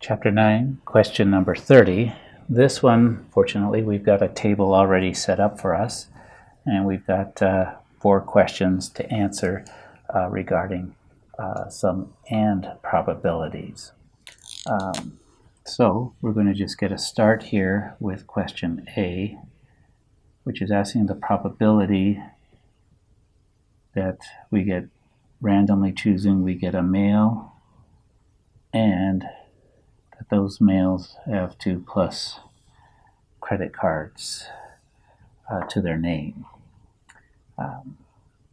Chapter 9, question number 30. This one, fortunately, we've got a table already set up for us, and we've got 4 questions to answer regarding some AND probabilities. So we're going to just get a start here with question A, which is asking the probability that we get randomly choosing, we get a male, and that those males have 2+ credit cards to their name.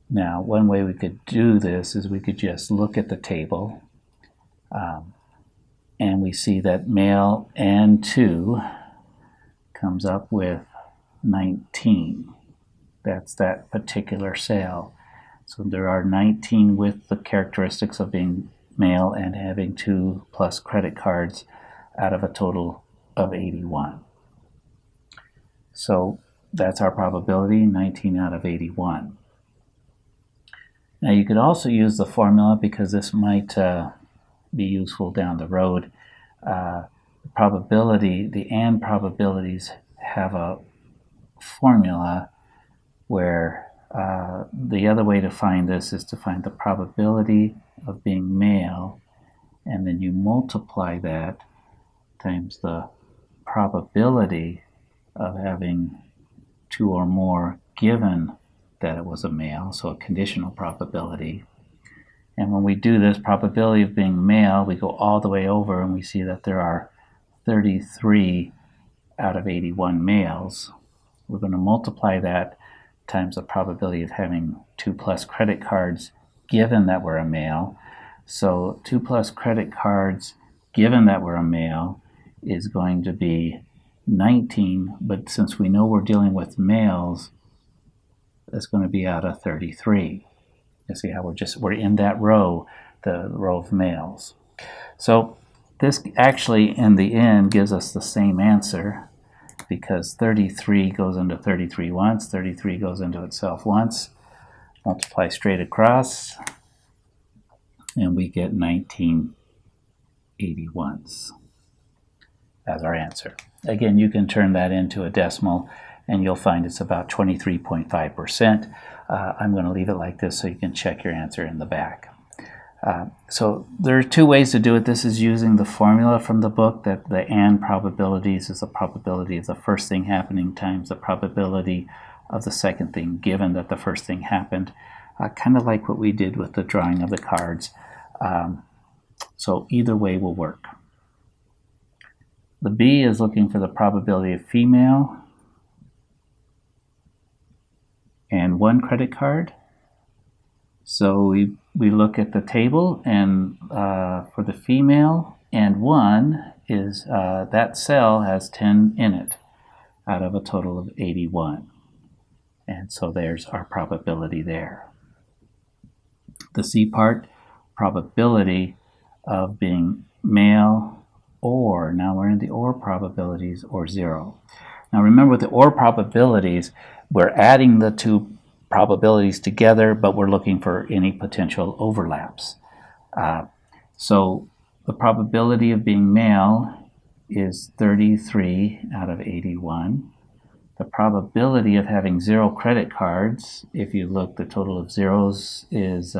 Now, one way we could do this is we could just look at the table, and we see that male and 2 comes up with 19. That's that particular sale. So there are 19 with the characteristics of being male and having 2+ credit cards out of a total of 81. So that's our probability, 19 out of 81. Now you could also use the formula because this might be useful down the road. The AND probabilities have a formula where the other way to find this is to find the probability of being male, and then you multiply that times the probability of having 2 or more given that it was a male, so a conditional probability. And when we do this probability of being male, we go all the way over and we see that there are 33 out of 81 males. We're going to multiply that times the probability of having 2+ credit cards given that we're a male. So 2+ credit cards given that we're a male is going to be 19, but since we know we're dealing with males, that's going to be out of 33. You see how we're in that row, the row of males. So this actually in the end gives us the same answer, because 33 goes into 33 once, 33 goes into itself once, multiply straight across, and we get 1981s as our answer. Again, you can turn that into a decimal and you'll find it's about 23.5%. I'm going to leave it like this so you can check your answer in the back. So there are 2 ways to do it. This is using the formula from the book, that the AND probabilities is the probability of the first thing happening times the probability of the second thing given that the first thing happened, kind of like what we did with the drawing of the cards. So either way will work. The B is looking for the probability of female and 1 credit card. So we look at the table, and for the female and 1 is that cell has 10 in it out of a total of 81. And so there's our probability there. The C part, probability of being male or, now we're in the OR probabilities, or 0. Now remember, with the OR probabilities, we're adding the 2 probabilities together, but we're looking for any potential overlaps. So the probability of being male is 33 out of 81. The probability of having 0 credit cards, if you look, the total of zeros is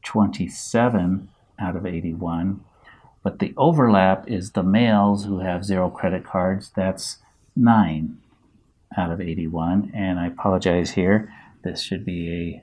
27 out of 81. But the overlap is the males who have 0 credit cards. That's 9 out of 81. And I apologize here. This should be a